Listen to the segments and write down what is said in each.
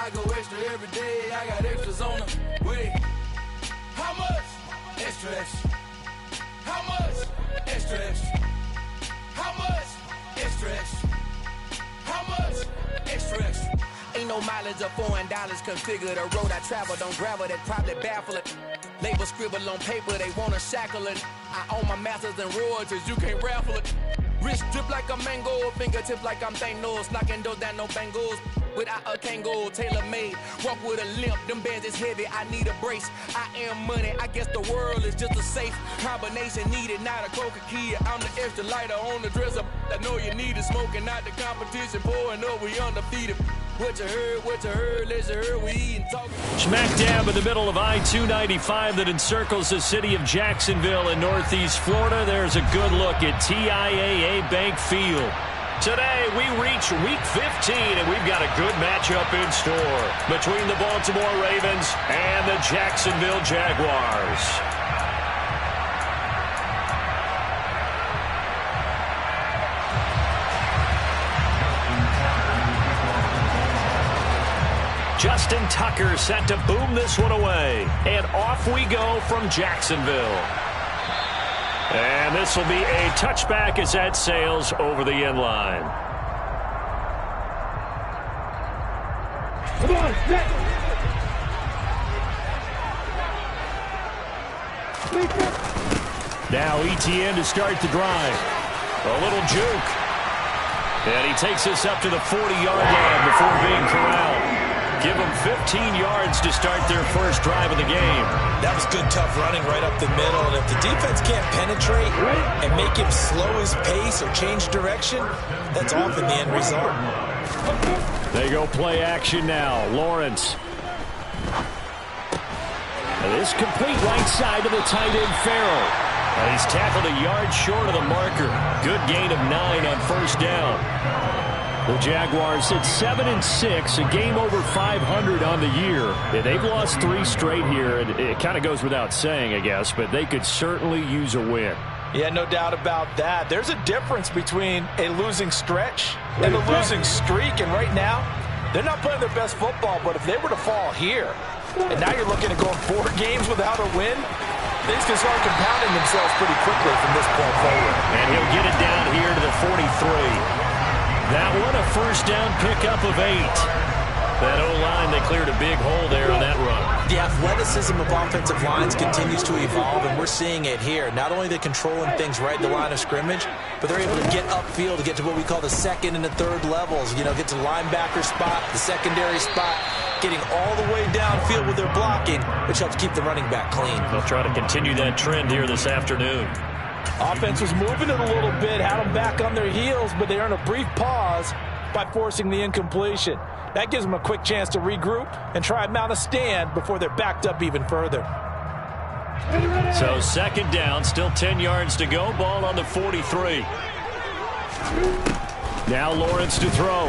I go extra every day, I got extras on the way. How much? Extra, extra. How much? Extra, extra. How much? Extra, extra. How much? Extra, extra. Ain't no mileage of $4 configure the road I travel. Don't gravel that probably baffle it. Label scribble on paper, they wanna shackle it. I own my masters and royalties, you can't raffle it. Wrist drip like a mango, fingertips like I'm Thanos, knocking those down no bangles. Without a Kango, tailor-made, walk with a limp, them bands is heavy, I need a brace. I am money, I guess the world is just a safe combination needed, not a coca-key. I'm the extra lighter on the dresser, I know you need it, smoking out the competition, pouring up, we undefeated. What you heard, let's hear we eat and talk. Smack dab in the middle of I-295 that encircles the city of Jacksonville in northeast Florida. There's a good look at TIAA Bank Field. Today, we reach Week 15, and we've got a good matchup in store between the Baltimore Ravens and the Jacksonville Jaguars. Justin Tucker set to boom this one away. And off we go from Jacksonville. And this will be a touchback as that sails over the end line. Come on, set. Now ETN to start the drive. A little juke. And he takes us up to the 40-yard line before being corralled. Give them 15 yards to start their first drive of the game. That was good, tough running right up the middle. And if the defense can't penetrate and make him slow his pace or change direction, that's often the end result. They go play action now. Lawrence. And this complete right side to the tight end, Farrell. And he's tackled a yard short of the marker. Good gain of 9 on first down. The Jaguars at 7-6, a game over 500 on the year. Yeah, they've lost 3 straight here. It kind of goes without saying, I guess, but they could certainly use a win. Yeah, no doubt about that. There's a difference between a losing stretch and a losing streak, and right now, they're not playing their best football, but if they were to fall here, and now you're looking at going 4 games without a win, things can start compounding themselves pretty quickly from this point forward. And he'll get it down here to the 43. That one, a first down pickup of 8. That O-line, they cleared a big hole there on that run. The athleticism of offensive lines continues to evolve, and we're seeing it here. Not only they're controlling things right at the line of scrimmage, but they're able to get upfield to get to what we call the second and the third levels. You know, get to the linebacker spot, the secondary spot, getting all the way downfield with their blocking, which helps keep the running back clean. They'll try to continue that trend here this afternoon. Offense was moving it a little bit, had them back on their heels, but they earned a brief pause by forcing the incompletion. That gives them a quick chance to regroup and try and mount a stand before they're backed up even further. So second down, still 10 yards to go, ball on the 43. Now Lawrence to throw.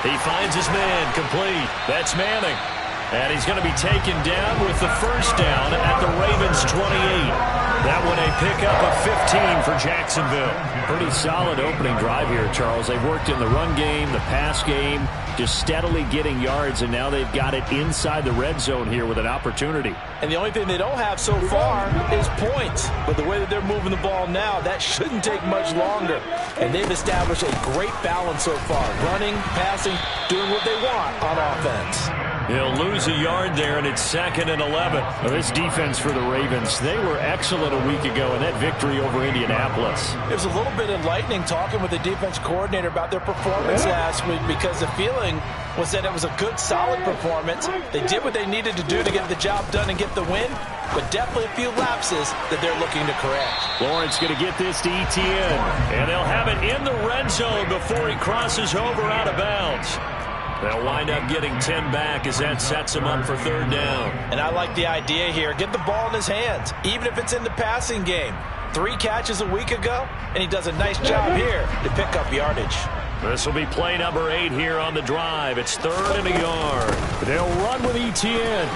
He finds his man, complete. That's Manning. And he's going to be taken down with the first down at the Ravens' 28. That one a pickup of 15 for Jacksonville. Pretty solid opening drive here, Charles. They've worked in the run game, the pass game, just steadily getting yards, and now they've got it inside the red zone here with an opportunity. And the only thing they don't have so far is points. But the way that they're moving the ball now, that shouldn't take much longer. And they've established a great balance so far. Running, passing, doing what they want on offense. He'll lose a yard there, and it's 2nd and 11. Well, this defense for the Ravens, they were excellent a week ago in that victory over Indianapolis. It was a little bit enlightening talking with the defense coordinator about their performance last week, because the feeling was that it was a good, solid performance. They did what they needed to do to get the job done and get the win, but definitely a few lapses that they're looking to correct. Lawrence going to get this to ETN, and they'll have it in the red zone before he crosses over out of bounds. They'll wind up getting 10 back as that sets him up for 3rd down. And I like the idea here. Get the ball in his hands, even if it's in the passing game. 3 catches a week ago, and he does a nice job here to pick up yardage. This will be play number 8 here on the drive. It's 3rd and a yard. They'll run with ETN.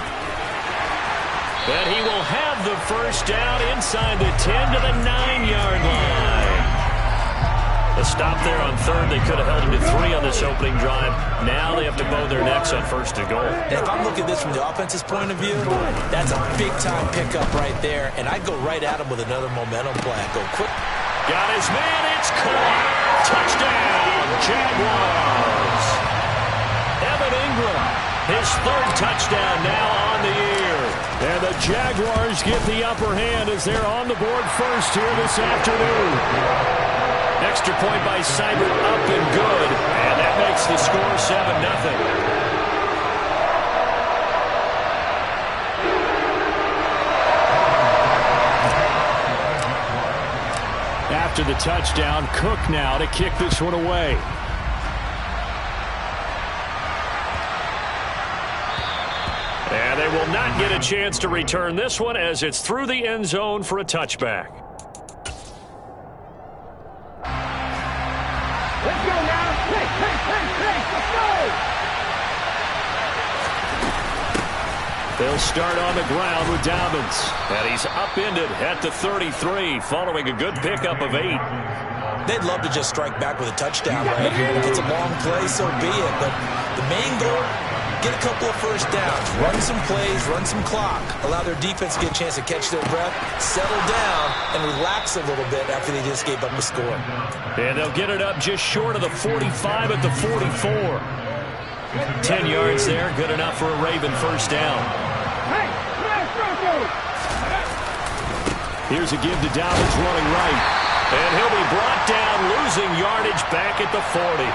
And he will have the first down inside the 10 to the 9-yard line. A stop there on third. They could have held him to 3 on this opening drive. Now they have to bow their necks on first and goal. And if I'm looking at this from the offense's point of view, that's a big-time pickup right there. And I'd go right at him with another momentum play. I'd go quick. Got his man. It's caught. Touchdown, Jaguars. Evan Ingram, his 3rd touchdown now on the year. And the Jaguars get the upper hand as they're on the board first here this afternoon. Extra point by Seibert, up and good. And that makes the score 7-0. After the touchdown, Cook now to kick this one away. And they will not get a chance to return this one as it's through the end zone for a touchback. Let's go now. Let's go. They'll start on the ground with Dobbins. And he's upended at the 33 following a good pickup of 8. They'd love to just strike back with a touchdown right here. If it's a long play, so be it. But the main goal, get a couple of first downs, run some plays, run some clock, allow their defense to get a chance to catch their breath, settle down, and relax a little bit after they just gave up a score. And they'll get it up just short of the 45 at the 44. 10 yards there, good enough for a Raven first down. Here's a give to Dobbins running right. And he'll be brought down, losing yardage back at the 40.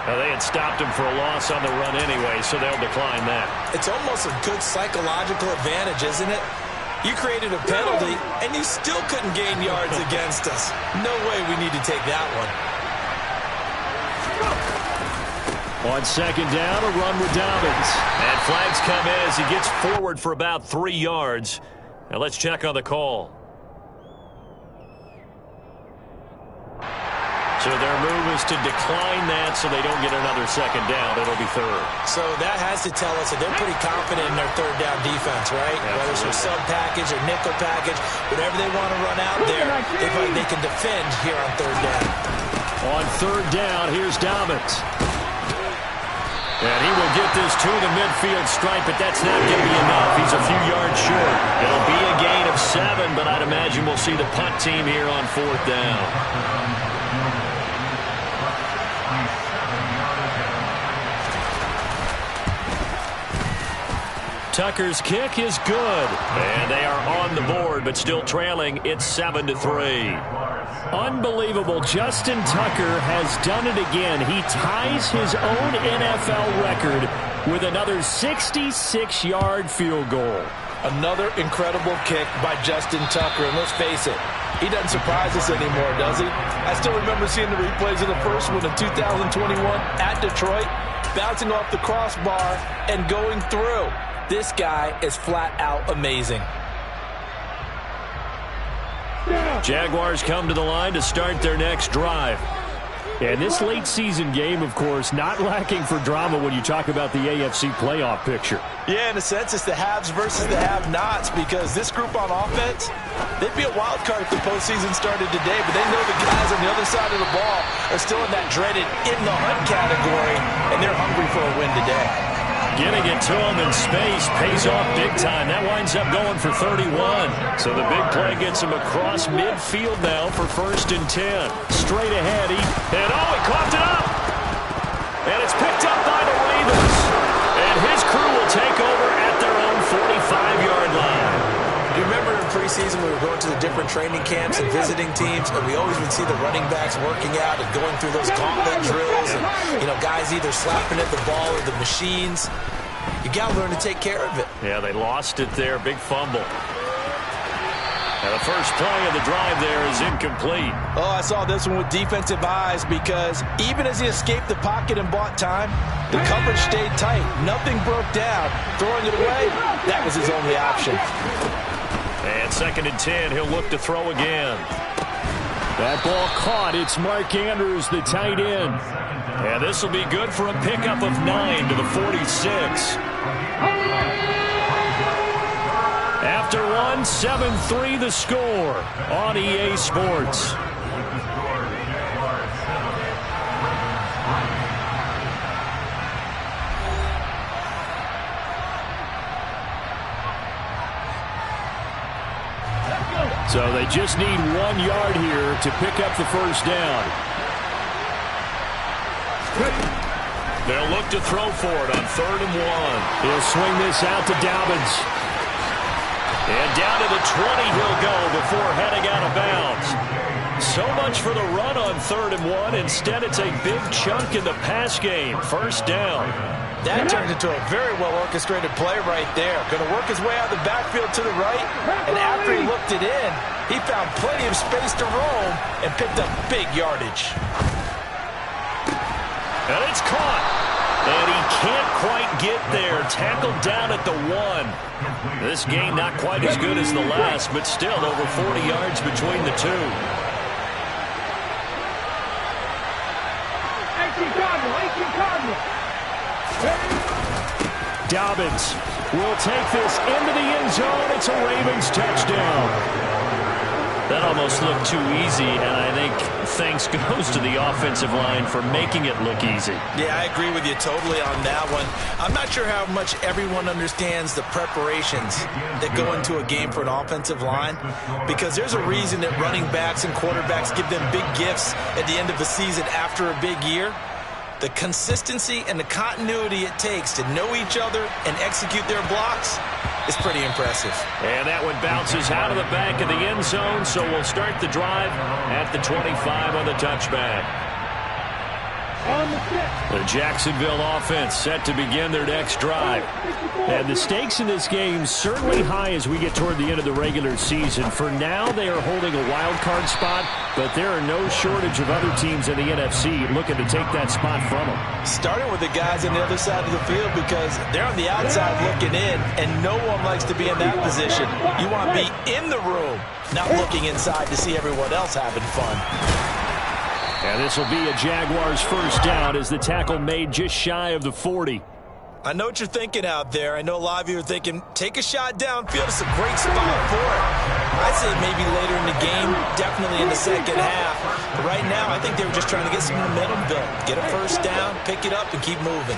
Now, they had stopped him for a loss on the run anyway, so they'll decline that. It's almost a good psychological advantage, isn't it? You created a penalty, and you still couldn't gain yards against us. No way we need to take that one. On second down, a run with Dobbins. And flags come in as he gets forward for about 3 yards. Now let's check on the call. So their move is to decline that so they don't get another second down. It'll be 3rd. So that has to tell us that they're pretty confident in their third down defense, right? Absolutely. Whether it's a sub package or nickel package, whatever they want to run out there, they feel like they can defend here on 3rd down. On 3rd down, here's Dobbins. And he will get this to the midfield stripe, but that's not going to be enough. He's a few yards short. It'll be a gain of 7, but I'd imagine we'll see the punt team here on 4th down. Tucker's kick is good. And they are on the board, but still trailing. It's 7-3. Unbelievable. Justin Tucker has done it again. He ties his own NFL record with another 66-yard field goal. Another incredible kick by Justin Tucker. And let's face it, he doesn't surprise us anymore, does he? I still remember seeing the replays of the first one in 2021 at Detroit, bouncing off the crossbar and going through. This guy is flat out amazing. Jaguars come to the line to start their next drive. And this late season game, of course, not lacking for drama when you talk about the AFC playoff picture. Yeah, in a sense, it's the haves versus the have-nots, because this group on offense, they'd be a wild card if the postseason started today, but they know the guys on the other side of the ball are still in that dreaded in-the-hunt category, and they're hungry for a win today. Getting it to him in space pays off big time. That winds up going for 31. So the big play gets him across midfield now for 1st and 10. Straight ahead. He coughed it up. And it's picked up by the Ravens. And his crew will take over at their own 45-yard line. Do you remember in preseason we were going to the different training camps and visiting teams, and we always would see the running backs working out and going through those gauntlet drills, and guys either slapping at the ball or the machines. You got to learn to take care of it. Yeah, they lost it there. Big fumble. And the first play of the drive there is incomplete. Oh, I saw this one with defensive eyes, because even as he escaped the pocket and bought time, the coverage stayed tight. Nothing broke down. Throwing it away, that was his only option. And 2nd and 10, he'll look to throw again. That ball caught. It's Mark Andrews, the tight end. And this will be good for a pickup of 9 to the 46. After one, 7-3 the score on EA Sports. So they just need 1 yard here to pick up the first down. They'll look to throw for it on 3rd and 1. He'll swing this out to Dobbins. And down to the 20 he'll go before heading out of bounds. So much for the run on 3rd and 1. Instead, it's a big chunk in the pass game. First down. That turned into a very well-orchestrated play right there. Going to work his way out of the backfield to the right, and after he looked it in, he found plenty of space to roam and picked up big yardage. And it's caught. And he can't quite get there. Tackled down at the 1. This game not quite as good as the last, but still over 40 yards between the two. Dobbins will take this into the end zone. It's a Ravens touchdown. That almost looked too easy, and I think thanks goes to the offensive line for making it look easy. Yeah, I agree with you totally on that one. I'm not sure how much everyone understands the preparations that go into a game for an offensive line, because there's a reason that running backs and quarterbacks give them big gifts at the end of the season after a big year. The consistency and the continuity it takes to know each other and execute their blocks is pretty impressive. And that one bounces out of the back of the end zone, so we'll start the drive at the 25 on the touchback. The Jacksonville offense set to begin their next drive. And the stakes in this game certainly high as we get toward the end of the regular season. For now, they are holding a wild card spot, but there are no shortage of other teams in the NFC looking to take that spot from them. Starting with the guys on the other side of the field, because they're on the outside looking in, and no one likes to be in that position. You want to be in the room, not looking inside to see everyone else having fun. And this will be a Jaguars first down as the tackle made just shy of the 40. I know what you're thinking out there. I know a lot of you are thinking, take a shot downfield. It's a great spot for it. I'd say maybe later in the game, definitely in the second half. But right now, I think they were just trying to get some momentum built. Get a first down, pick it up, and keep moving.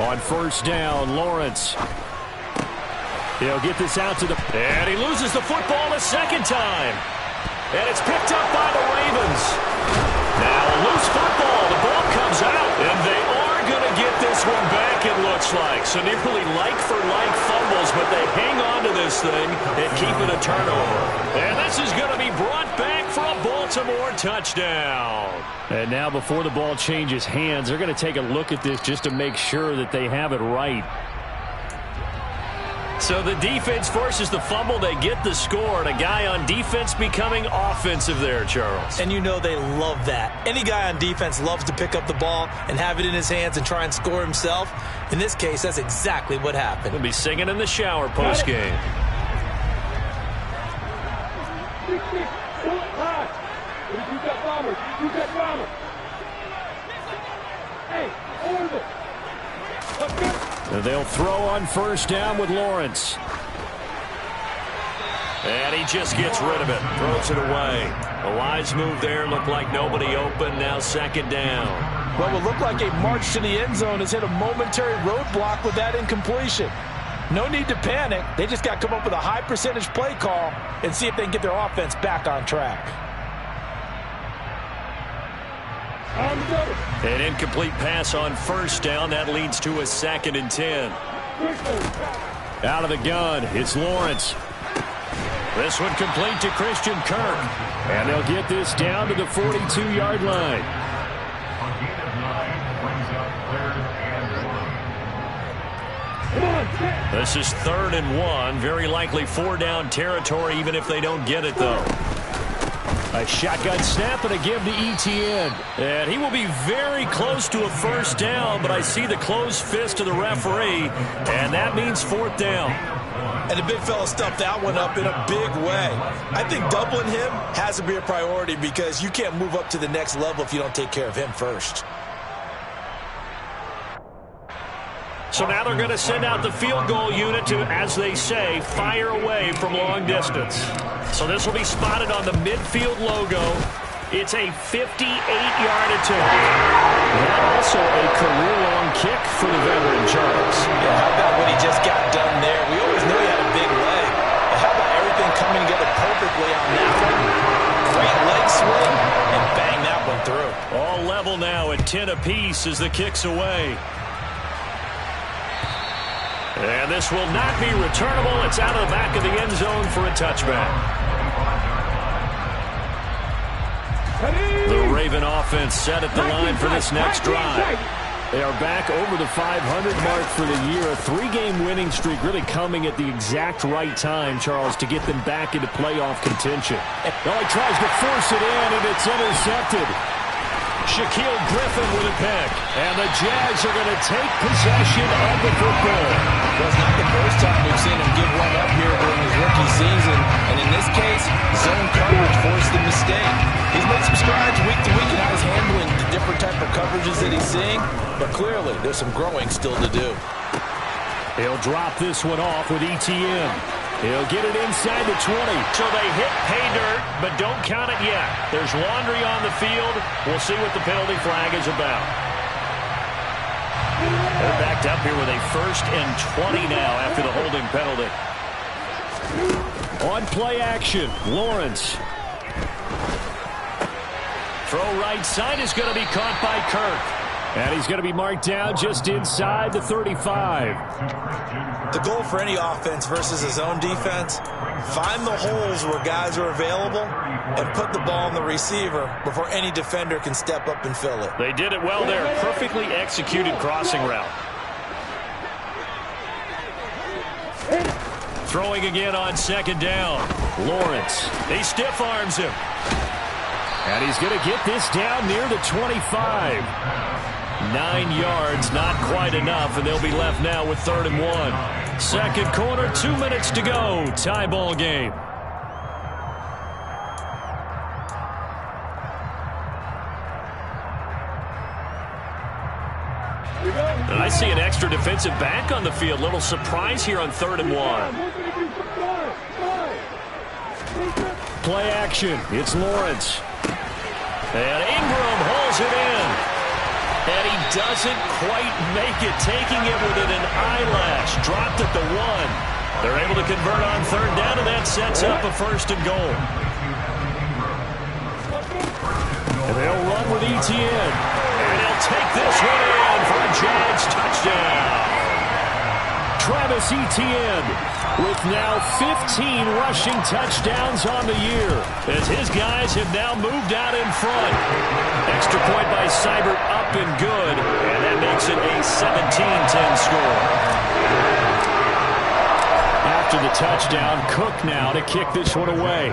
On first down, Lawrence. He'll get this out to the... And he loses the football a second time. And it's picked up by the Ravens. Now a loose football. The ball comes out. And they are going to get this one back, it looks like. So nearly like-for-like fumbles, but they hang on to this thing and keep it a turnover. And this is going to be brought back for a Baltimore touchdown. And now before the ball changes hands, they're going to take a look at this just to make sure that they have it right. So the defense forces the fumble. They get the score, and a guy on defense becoming offensive there, Charles. And you know they love that. Any guy on defense loves to pick up the ball and have it in his hands and try and score himself. In this case, that's exactly what happened. He'll be singing in the shower postgame. They'll throw on first down with Lawrence. And he just gets rid of it. Throws it away. A wise move there. Looked like nobody open. Now second down. What will look like a march to the end zone has hit a momentary roadblock with that incompletion. No need to panic. They just got to come up with a high percentage play call and see if they can get their offense back on track. An incomplete pass on first down. That leads to a 2nd and 10. Out of the gun, it's Lawrence. This one complete to Christian Kirk. And they'll get this down to the 42-yard line. This is 3rd and 1. Very likely 4-down territory, even if they don't get it, though. A shotgun snap and a give to Etienne. And he will be very close to a first down, but I see the closed fist of the referee, and that means 4th down. And the big fella stuffed that one up in a big way. I think doubling him has to be a priority because you can't move up to the next level if you don't take care of him first. So now they're going to send out the field goal unit to, as they say, fire away from long distance. So this will be spotted on the midfield logo. It's a 58-yard attempt. And also a career-long kick for the veteran, Charles. Yeah, how about what he just got done there? We always knew he had a big leg. But how about everything coming together perfectly on that one? Great leg swing, and bang that one through. All level now at 10 apiece as the kick's away. And this will not be returnable. It's out of the back of the end zone for a touchback. The Raven offense set at the line for this next drive. They are back over the 500 mark for the year. A 3-game winning streak really coming at the exact right time, Charles, to get them back into playoff contention. Now he tries to force it in, and it's intercepted. Shaquille Griffin with a pick. And the Jags are going to take possession of the football. Well, it's not the first time we've seen him give one up here during his rookie season. And in this case, zone coverage forced the mistake. He's made some strides week to week in how he's handling the different type of coverages that he's seeing. But clearly, there's some growing still to do. He'll drop this one off with ETN. He'll get it inside the 20. So they hit pay dirt, but don't count it yet. There's laundry on the field. We'll see what the penalty flag is about. They're backed up here with a 1st and 20 now after the holding penalty. On play action, Lawrence. Throw right side is going to be caught by Kirk. And he's going to be marked down just inside the 35. The goal for any offense versus a zone defense, find the holes where guys are available and put the ball on the receiver before any defender can step up and fill it. They did it well there. Perfectly executed crossing route. Throwing again on 2nd down. Lawrence. He stiff arms him. And he's going to get this down near the 25. 9 yards, not quite enough, and they'll be left now with 3rd and 1. Second quarter, 2 minutes to go. Tie ball game. And I see an extra defensive back on the field. Little surprise here on 3rd and 1. Play action. It's Lawrence. And Ingram holds it in. And he doesn't quite make it, taking it within an eyelash. Dropped at the 1. They're able to convert on 3rd down, and that sets up a 1st and goal. And they'll run with ETN. And he'll take this one in for a Jags touchdown. Travis Etienne with now 15 rushing touchdowns on the year as his guys have now moved out in front. Extra point by Seibert up and good, and that makes it a 17-10 score. After the touchdown, Cook now to kick this one away.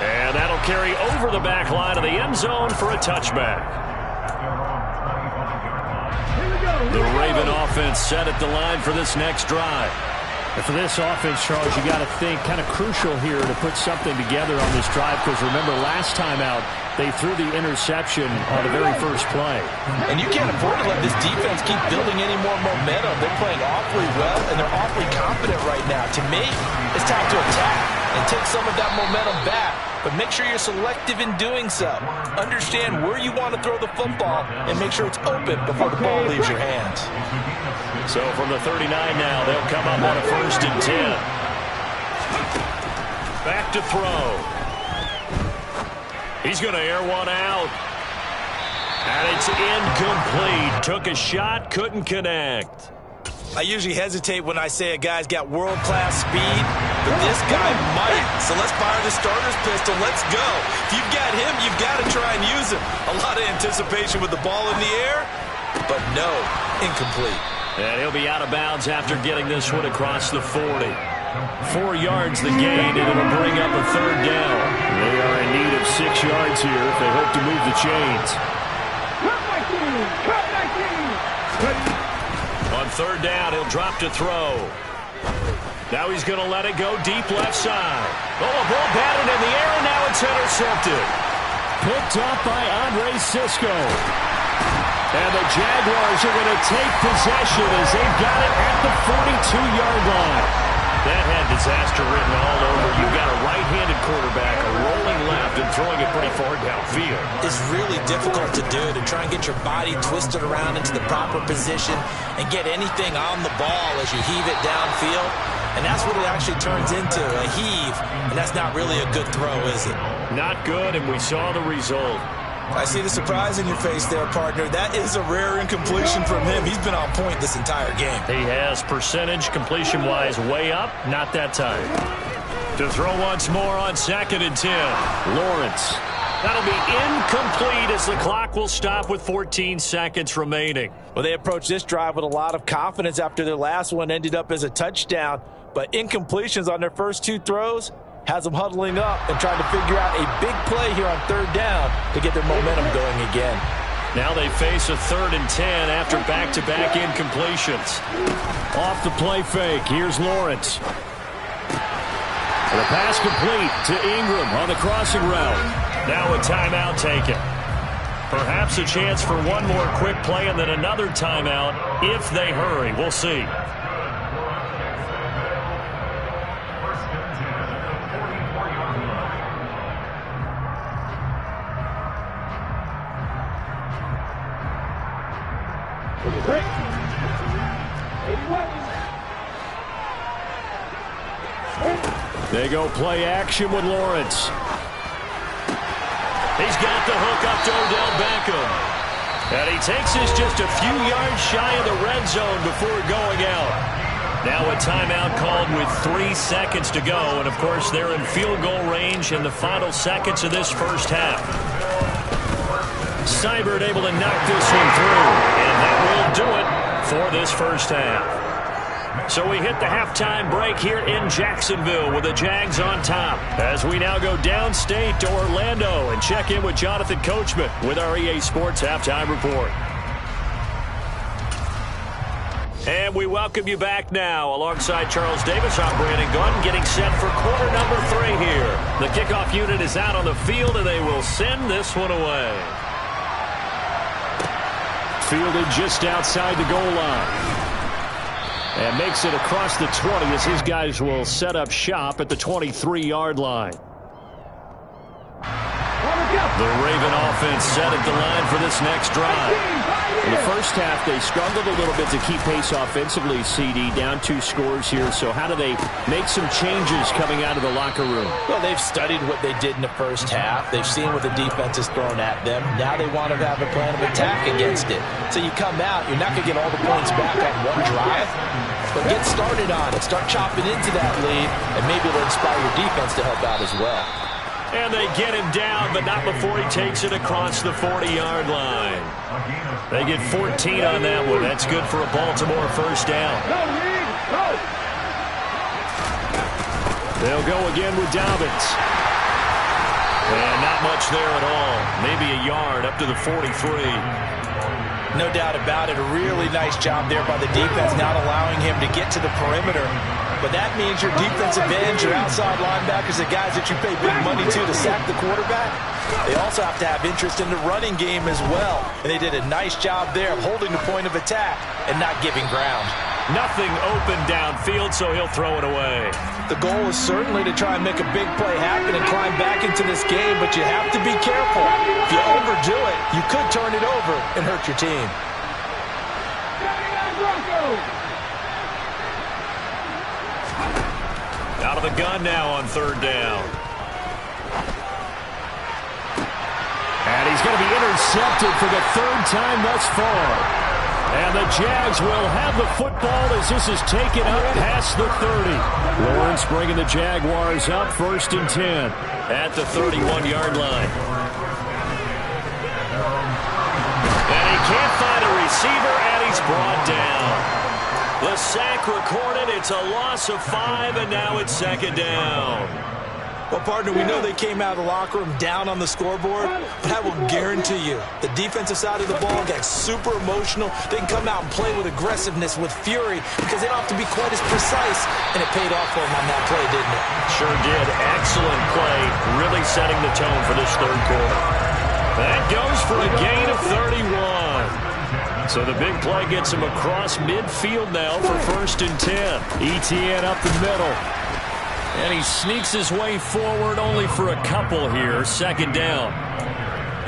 And that'll carry over the back line of the end zone for a touchback. The Raven offense set at the line for this next drive. And for this offense, Charles, you got to think kind of crucial here to put something together on this drive, because remember last time out they threw the interception on the very first play. And you can't afford to let this defense keep building any more momentum. They're playing awfully well, and they're awfully confident right now. To me, it's time to attack and take some of that momentum back. But make sure you're selective in doing so. Understand where you want to throw the football and make sure it's open before the ball leaves your hands. So from the 39 now, they'll come up on a 1st and 10. Back to throw. He's going to air one out. And it's incomplete. Took a shot, couldn't connect. I usually hesitate when I say a guy's got world-class speed, but this guy might. So let's fire the starter's pistol. Let's go. If you've got him, you've got to try and use him. A lot of anticipation with the ball in the air, but no, incomplete. And he'll be out of bounds after getting this one across the 40. 4 yards the gain, and it'll bring up a 3rd down. They are in need of 6 yards here if they hope to move the chains. On 3rd down, he'll drop to throw. Now he's going to let it go deep left side. Oh, a ball batted in the air, and now it's intercepted. Picked up by Andre Sisco. And the Jaguars are going to take possession as they've got it at the 42-yard line. That had disaster written all over. You've got a right-handed quarterback, a rolling left, and throwing it pretty far downfield. It's really difficult to do, to try and get your body twisted around into the proper position and get anything on the ball as you heave it downfield. And that's what it actually turns into, a heave. And that's not really a good throw, is it? Not good, and we saw the result. I see the surprise in your face there, partner. That is a rare incompletion from him. He's been on point this entire game. He has percentage completion-wise way up. Not that time. To throw once more on 2nd and 10. Lawrence. That'll be incomplete as the clock will stop with 14 seconds remaining. Well, they approached this drive with a lot of confidence after their last one ended up as a touchdown. But incompletions on their first 2 throws has them huddling up and trying to figure out a big play here on 3rd down to get their momentum going again. Now they face a 3rd and 10 after back-to-back incompletions. Off the play fake, here's Lawrence. The pass complete to Ingram on the crossing route. Now a timeout taken. Perhaps a chance for one more quick play and then another timeout if they hurry. We'll see. They go play action with Lawrence. He's got the hook up to Odell Beckham. And he takes this just a few yards shy of the red zone before going out. Now a timeout called with 3 seconds to go. And, of course, they're in field goal range in the final seconds of this first half. Seibert able to knock this one through. And that will do it for this first half. So we hit the halftime break here in Jacksonville with the Jags on top. As we now go downstate to Orlando and check in with Jonathan Coachman with our EA Sports Halftime Report. And we welcome you back now. Alongside Charles Davis, I'm Brandon Gunn, getting set for quarter number 3 here. The kickoff unit is out on the field, and they will send this one away. Fielded just outside the goal line. And makes it across the 20 as his guys will set up shop at the 23-yard line. The Raven offense set at the line for this next drive. In the first half, they struggled a little bit to keep pace offensively, CD, down 2 scores here. So how do they make some changes coming out of the locker room? Well, they've studied what they did in the first half. They've seen what the defense has thrown at them. Now they want to have a plan of attack against it. So you come out, you're not going to get all the points back on one drive, but get started on it. Start chopping into that lead, and maybe it'll inspire your defense to help out as well. And they get him down, but not before he takes it across the 40-yard line. They get 14 on that one. That's good for a Baltimore first down. They'll go again with Dobbins. And not much there at all. Maybe a yard up to the 43. No doubt about it. A really nice job there by the defense, not allowing him to get to the perimeter. But that means your defensive ends, your outside linebackers, the guys that you pay big money to sack the quarterback, they also have to have interest in the running game as well. And they did a nice job there of holding the point of attack and not giving ground. Nothing open downfield, so he'll throw it away. The goal is certainly to try and make a big play happen and climb back into this game, but you have to be careful. If you overdo it, you could turn it over and hurt your team. Out of the gun now on 3rd down. And he's going to be intercepted for the 3rd time thus far. And the Jags will have the football as this is taken up past the 30. Lawrence bringing the Jaguars up 1st and 10 at the 31-yard line. And he can't find a receiver, and he's brought down. The sack recorded. It's a loss of 5, and now it's 2nd down. Well, partner, we know they came out of the locker room down on the scoreboard, but I will guarantee you the defensive side of the ball got super emotional. They can come out and play with aggressiveness, with fury, because they don't have to be quite as precise, and it paid off for them on that play, didn't it? Sure did. Excellent play, really setting the tone for this 3rd quarter. That goes for a gain of 31. So the big play gets him across midfield now for 1st and 10. Etienne up the middle. And he sneaks his way forward only for a couple here. 2nd down.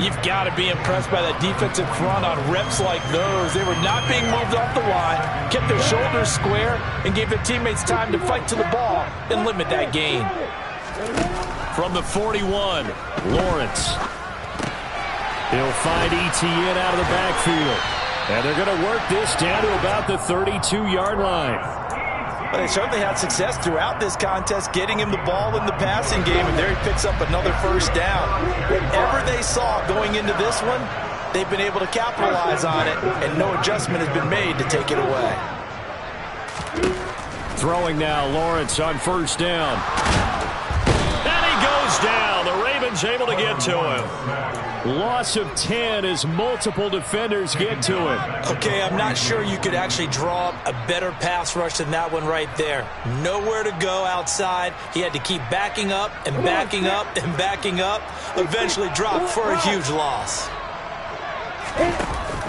You've got to be impressed by that defensive front on reps like those. They were not being moved off the line, kept their shoulders square, and gave their teammates time to fight to the ball and limit that gain. From the 41, Lawrence. He'll find Etienne out of the backfield. And they're going to work this down to about the 32-yard line. Well, they certainly had success throughout this contest getting him the ball in the passing game, and there he picks up another 1st down. Whatever they saw going into this one, they've been able to capitalize on it, and no adjustment has been made to take it away. Throwing now, Lawrence on 1st down. And he goes down. The Ravens able to get to him. Loss of 10 as multiple defenders get to him. Okay, I'm not sure you could actually draw up a better pass rush than that one right there. Nowhere to go outside. He had to keep backing up and backing up and backing up. Eventually dropped for a huge loss.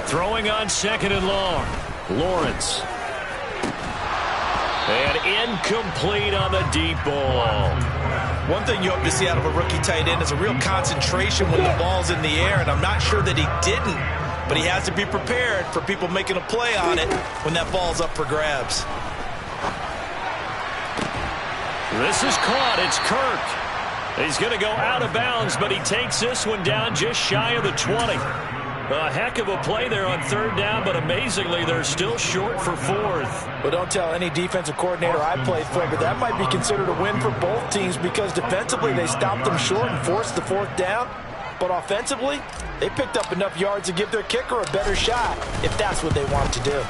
Throwing on 2nd and long. Lawrence. And incomplete on the deep ball. One thing you hope to see out of a rookie tight end is a real concentration when the ball's in the air, and I'm not sure that he didn't, but he has to be prepared for people making a play on it when that ball's up for grabs. This is caught. It's Kirk. He's going to go out of bounds, but he takes this one down just shy of the 20. A heck of a play there on 3rd down, but amazingly, they're still short for 4th. But don't tell any defensive coordinator I played for, but that might be considered a win for both teams because defensively they stopped them short and forced the 4th down. But offensively, they picked up enough yards to give their kicker a better shot if that's what they want to do.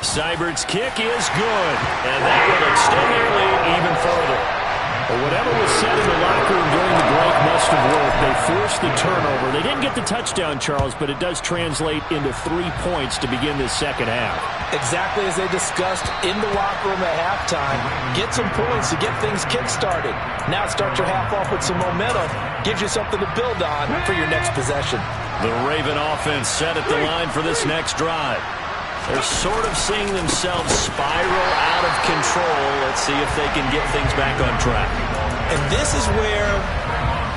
Seibert's kick is good, and that will extend their lead even further. But whatever was said in the locker room during the break must have worked. They forced the turnover. They didn't get the touchdown, Charles, but it does translate into 3 points to begin this 2nd half. Exactly as they discussed in the locker room at halftime. Get some points to get things kick-started. Now start your half off with some momentum. Gives you something to build on for your next possession. The Raven offense set at the line for this next drive. They're sort of seeing themselves spiral out of control. Let's see if they can get things back on track. And this is where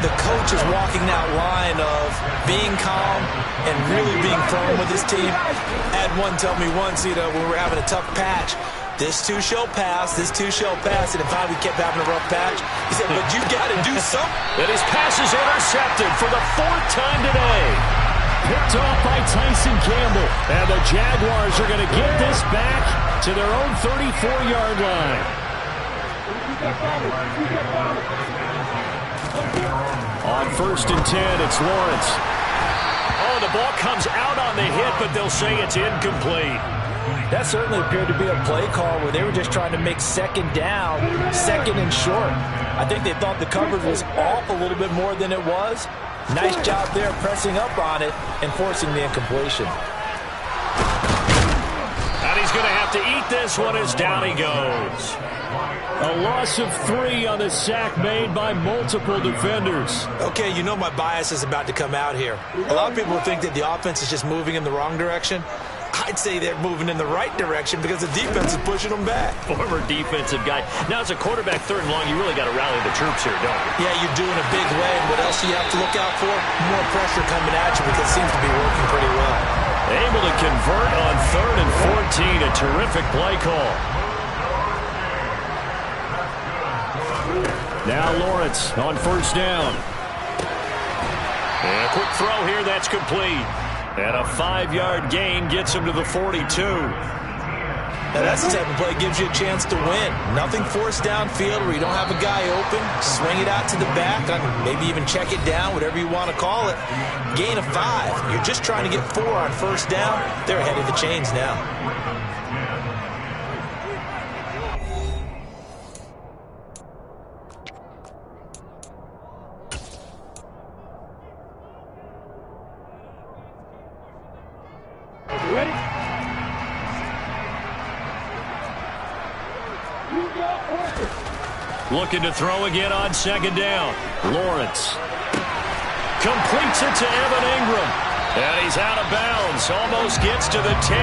the coach is walking that line of being calm and really being firm with his team. I had one tell me once, when we were having a tough patch, this too shall pass, this too shall pass, and finally we kept having a rough patch. He said, but you got to do something. And his pass is intercepted for the 4th time today. Picked off by Tyson Campbell. And the Jaguars are going to get this back to their own 34-yard line. On 1st and 10, it's Lawrence. Oh, the ball comes out on the hit, but they'll say it's incomplete. That certainly appeared to be a play call where they were just trying to make 2nd down, 2nd and short. I think they thought the coverage was off a little bit more than it was. Nice job there pressing up on it and forcing the incompletion. And he's going to have to eat this one as down he goes. A loss of 3 on the sack made by multiple defenders. Okay, you know my bias is about to come out here. A lot of people think that the offense is just moving in the wrong direction. I'd say they're moving in the right direction because the defense is pushing them back. Former defensive guy. Now, as a quarterback, 3rd and long, you really got to rally the troops here, don't you? Yeah, you're doing a big way. And what else do you have to look out for? More pressure coming at you because it seems to be working pretty well. Able to convert on 3rd and 14. A terrific play call. Now Lawrence on 1st down. And a quick throw here. That's complete. And a 5-yard gain gets him to the 42. Now that's the type of play that gives you a chance to win. Nothing forced downfield where you don't have a guy open. Swing it out to the back. Maybe even check it down, whatever you want to call it. Gain of 5. You're just trying to get 4 on 1st down. They're ahead of the chains now. Ready? Looking to throw again on 2nd down. Lawrence completes it to Evan Ingram. And he's out of bounds. Almost gets to the 10.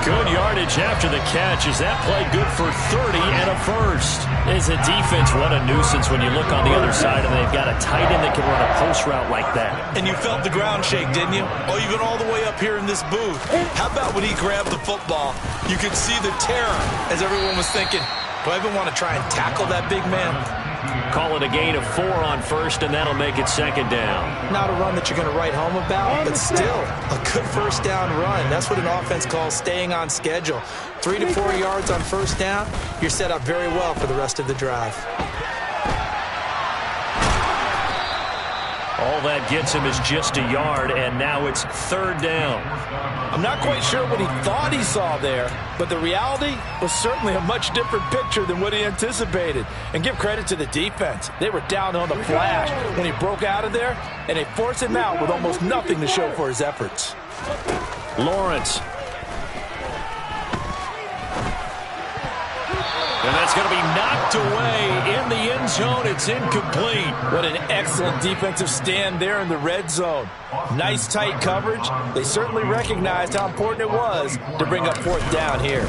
Good yardage after the catch. Is that play good for 30 and a first? As a defense, what a nuisance when you look on the other side and they've got a tight end that can run a post route like that. And you felt the ground shake, didn't you? Oh, even all the way up here in this booth. How about when he grabbed the football? You could see the terror as everyone was thinking, do I even want to try and tackle that big man? Call it a gain of 4 on first, and that'll make it second down. Not a run that you're going to write home about, but still a good first down run. That's what an offense calls staying on schedule. 3 to 4 yards on first down, you're set up very well for the rest of the drive. All that gets him is just a yard, and now it's third down. I'm not quite sure what he thought he saw there, but the reality was certainly a much different picture than what he anticipated. And give credit to the defense. They were down on the flash when he broke out of there, and they forced him out with almost nothing to show for his efforts. Lawrence. And that's going to be knocked away in the end zone. It's incomplete. What an excellent defensive stand there in the red zone. Nice tight coverage. They certainly recognized how important it was to bring up fourth down here.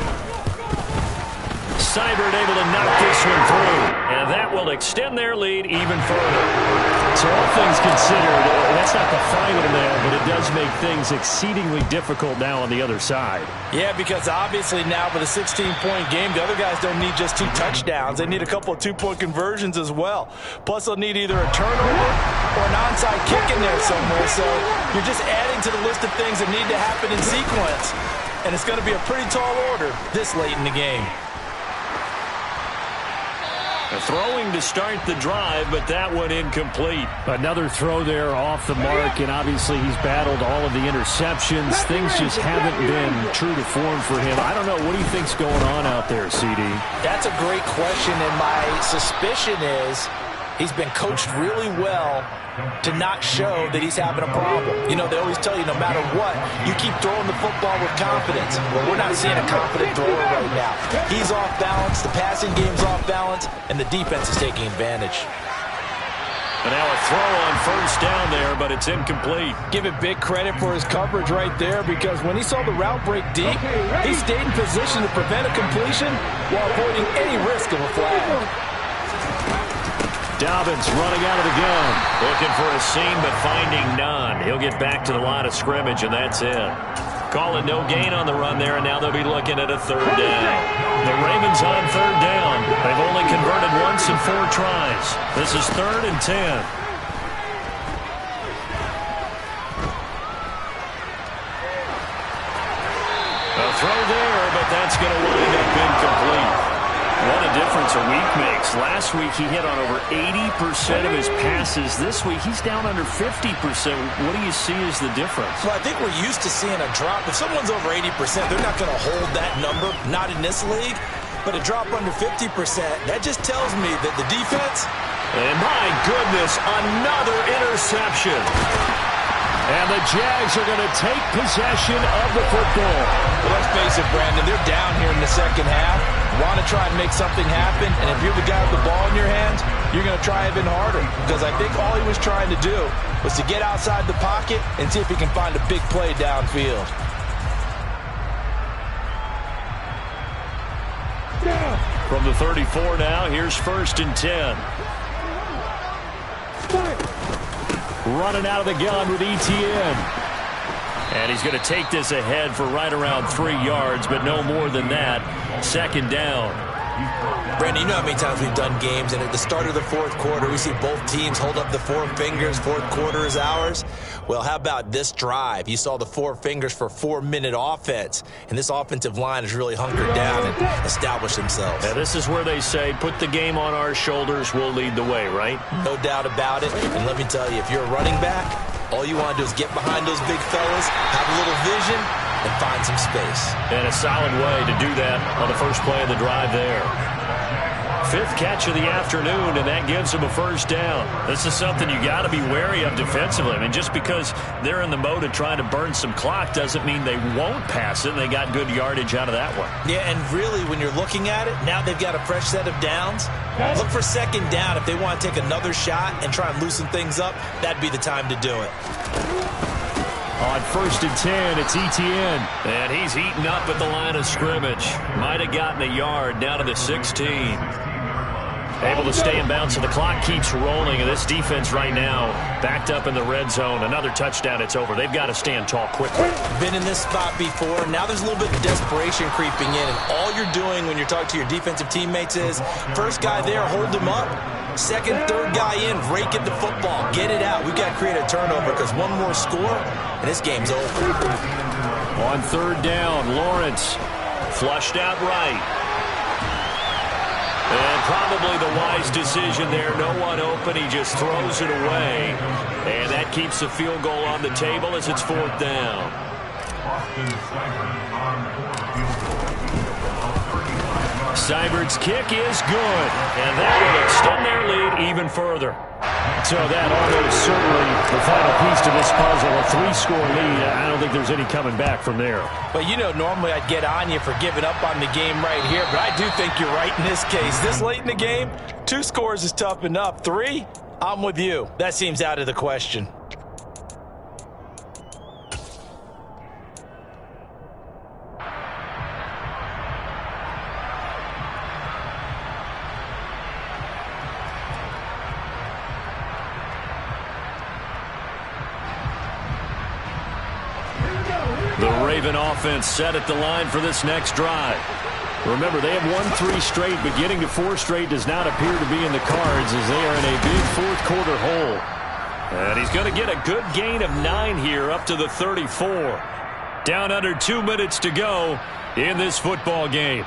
Seibert able to knock this one through. And that will extend their lead even further. So all things considered, that's not the final now, but it does make things exceedingly difficult now on the other side. Yeah, because obviously now with a 16-point game, the other guys don't need just 2 touchdowns. They need a couple of 2-point conversions as well. Plus, they'll need either a turnover or an onside kick in there somewhere. So you're just adding to the list of things that need to happen in sequence. And it's going to be a pretty tall order this late in the game. Throwing to start the drive, but that one incomplete. Another throw there off the mark, and obviously he's battled all of the interceptions. Things just haven't been true to form for him. I don't know. What do you think's going on out there, CD? That's a great question, and my suspicion is he's been coached really well to not show that he's having a problem. You know, they always tell you no matter what, you keep throwing the football with confidence. Well, we're not seeing a confident thrower right now. He's off balance, the passing game's off balance, and the defense is taking advantage. And now a throw on first down there, but it's incomplete. Give it big credit for his coverage right there, because when he saw the route break deep, he stayed in position to prevent a completion while avoiding any risk of a flag. Dobbins running out of the gun. Looking for a seam, but finding none. He'll get back to the line of scrimmage, and that's it. Call it no gain on the run there, and now they'll be looking at a third down. The Ravens on third down. They've only converted once in 4 tries. This is 3rd and 10. A throw there, but that's going to wind up incomplete. What a difference a week makes. Last week he hit on over 80% of his passes. This week he's down under 50%. What do you see as the difference? Well, I think we're used to seeing a drop. If someone's over 80%, they're not going to hold that number, not in this league. But a drop under 50%, that just tells me that the defense... And my goodness, another interception. And the Jags are going to take possession of the football. Well, let's face it, Brandon, they're down here in the second half. Want to try and make something happen, and if you're the guy with the ball in your hands, you're going to try even harder, because I think all he was trying to do was to get outside the pocket and see if he can find a big play downfield. From the 34 now, here's 1st and 10. Running out of the gun with ETN. And he's going to take this ahead for right around 3 yards, but no more than that. 2nd down. Brandon, you know how many times we've done games, and at the start of the 4th quarter, we see both teams hold up the 4 fingers, 4th quarter is ours. Well, how about this drive? You saw the 4 fingers for 4-minute offense, and this offensive line has really hunkered down and established themselves. Now, this is where they say, put the game on our shoulders, we'll lead the way, right? No doubt about it, and let me tell you, if you're a running back, all you want to do is get behind those big fellas, have a little vision, and find some space. And a solid way to do that on the first play of the drive there. 5th catch of the afternoon, and that gives them a first down. This is something you got to be wary of defensively. I mean, just because they're in the mode of trying to burn some clock doesn't mean they won't pass it. They got good yardage out of that one. Yeah, and really, when you're looking at it, now they've got a fresh set of downs. Look for 2nd down. If they want to take another shot and try and loosen things up, that'd be the time to do it. On 1st and 10, it's Etienne. And he's eaten up at the line of scrimmage. Might have gotten a yard down to the 16. Able to stay in bounds, so the clock keeps rolling. And this defense right now backed up in the red zone. Another touchdown, it's over. They've got to stand tall quickly. Been in this spot before. Now there's a little bit of desperation creeping in. And all you're doing when you're talking to your defensive teammates is, first guy there, hold him up. Second, third guy in, rake at the football. Get it out. We've got to create a turnover because one more score, and this game's over. On 3rd down, Lawrence flushed out right. And probably the wise decision there. No one open. He just throws it away. And that keeps the field goal on the table as it's 4th down. Seibert's kick is good. And that will extend their lead even further. So that almost certainly the final piece to this puzzle. A 3-score lead. I don't think there's any coming back from there. But, you know, normally I'd get on you for giving up on the game right here. But I do think you're right in this case. This late in the game, 2 scores is tough enough. 3, I'm with you. That seems out of the question. The Raven offense set at the line for this next drive. Remember, they have won 3 straight, but getting to 4 straight does not appear to be in the cards as they are in a big 4th quarter hole. And he's going to get a good gain of 9 here up to the 34. Down under 2 minutes to go in this football game.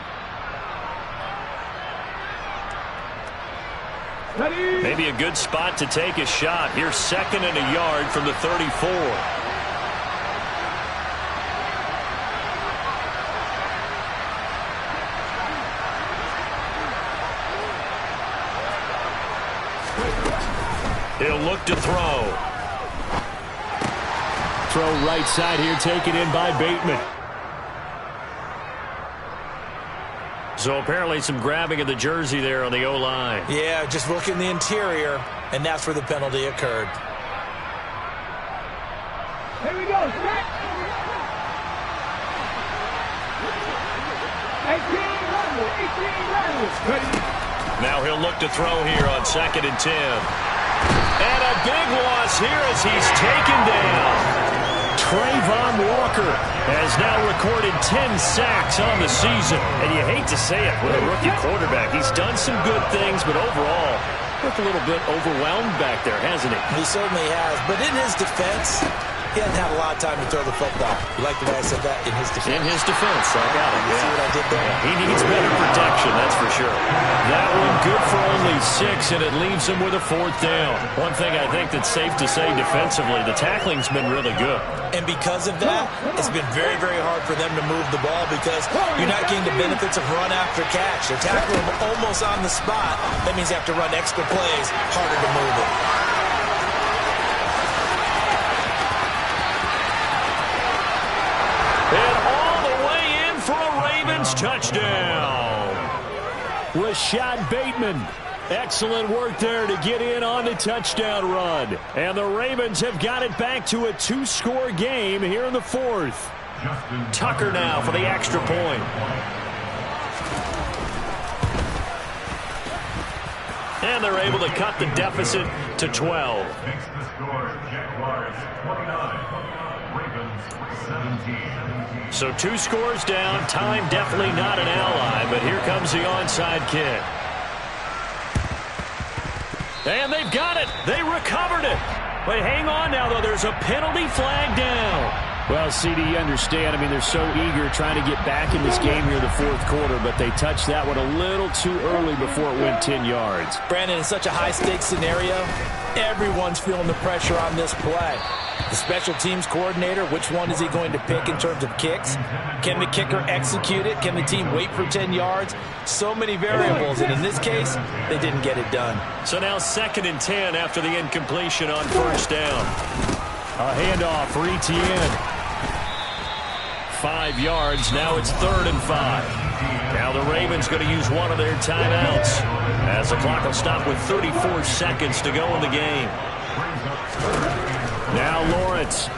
Maybe a good spot to take a shot. Here's 2nd and a yard from the 34. He'll look to throw. Throw right side here, taken in by Bateman. So apparently some grabbing of the jersey there on the O-line. Yeah, just look in the interior, and that's where the penalty occurred. Here we go, set. 18 runners. Now he'll look to throw here on 2nd and 10. And a big loss here as he's taken down. Trayvon Walker has now recorded 10 sacks on the season. And you hate to say it with a rookie quarterback. He's done some good things, but overall, looked a little bit overwhelmed back there, hasn't he? He certainly has. But in his defense, he hasn't had a lot of time to throw the football. You like the way I said that? In his defense. In his defense. I got it. You see what I did there? He needs better protection, that's for sure. That one good for only 6, and it leaves him with a 4th down. One thing I think that's safe to say defensively, the tackling's been really good. And because of that, it's been very, very hard for them to move the ball because you're not getting the benefits of run after catch. They're tackling him almost on the spot. That means they have to run extra plays, harder to move it. And all the way in for a Ravens touchdown. Rashad Bateman. Excellent work there to get in on the touchdown run. And the Ravens have got it back to a 2-score game here in the 4th. Tucker now for the extra point. And they're able to cut the deficit to 12. Makes the score Jaguars 29, Ravens 17. So 2 scores down. Time definitely not an ally, but here comes the onside kick. And they've got it. They recovered it. But hang on now, though. There's a penalty flag down. Well, CD, you understand. I mean, they're so eager trying to get back in this game here in the 4th quarter, but they touched that one a little too early before it went 10 yards. Brandon, in such a high-stakes scenario, everyone's feeling the pressure on this play. The special teams coordinator, which one is he going to pick in terms of kicks? Can the kicker execute it? Can the team wait for 10 yards? So many variables, and in this case, they didn't get it done. So now 2nd and 10 after the incompletion on 1st down. A handoff for Etienne. 5 yards. Now it's 3rd and 5. Now the Ravens going to use one of their timeouts as the clock will stop with 34 seconds to go in the game. Now Lawrence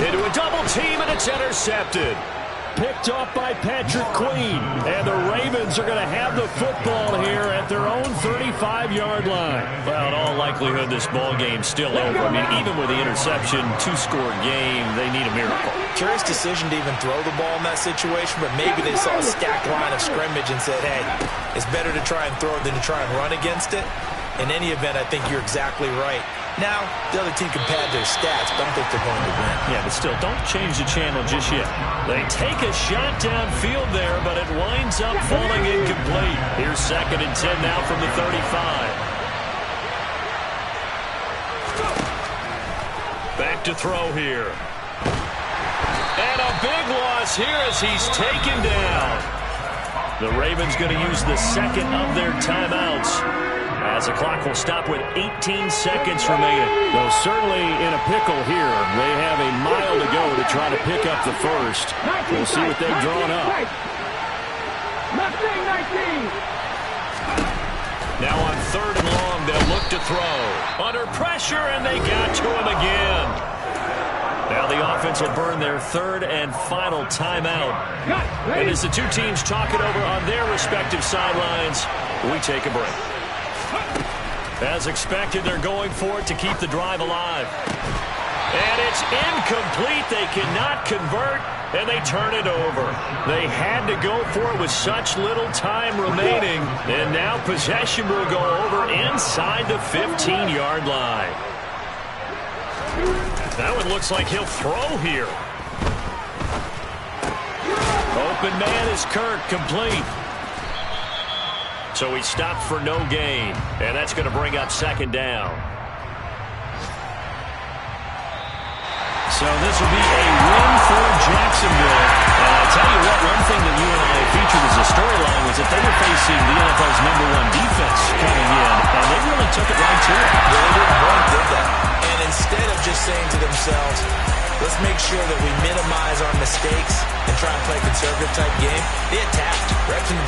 Into a double team, and it's intercepted. Picked off by Patrick Queen. And the Ravens are going to have the football here at their own 35-yard line. Well, in all likelihood, this ball game's still over. I mean, even with the interception, two-score game, they need a miracle. Curious decision to even throw the ball in that situation, but maybe they saw a stacked line of scrimmage and said, hey, it's better to try and throw it than to try and run against it. In any event, I think you're exactly right. Now, the other team can pad their stats, but I don't think they're going to win. Yeah, but still, don't change the channel just yet. They take a shot downfield there, but it winds up falling incomplete. Here's 2nd and 10 now from the 35. Back to throw here. And a big loss here as he's taken down. The Ravens going to use the second of their timeouts, as the clock will stop with 18 seconds remaining. Well, certainly in a pickle here. They have a mile to go to try to pick up the first. We'll see what they've drawn up. 19. Now on 3rd and long, they'll look to throw. Under pressure, and they got to him again. Now the offense will burn their 3rd and final timeout. And as the two teams talk it over on their respective sidelines, we take a break. As expected, they're going for it to keep the drive alive. And it's incomplete. They cannot convert, and they turn it over. They had to go for it with such little time remaining, and now possession will go over inside the 15-yard line. That one looks like he'll throw here. Open man is Kirk, complete. So he stopped for no gain, and that's going to bring up 2nd down. So this will be a win for Jacksonville. And I tell you what, one thing that you and I featured as a storyline was that they were facing the NFL's #1 defense coming in, and they really took it right to it. They did that. And instead of just saying to themselves, let's make sure that we minimize our mistakes and try and play a conservative type game, they attacked right from the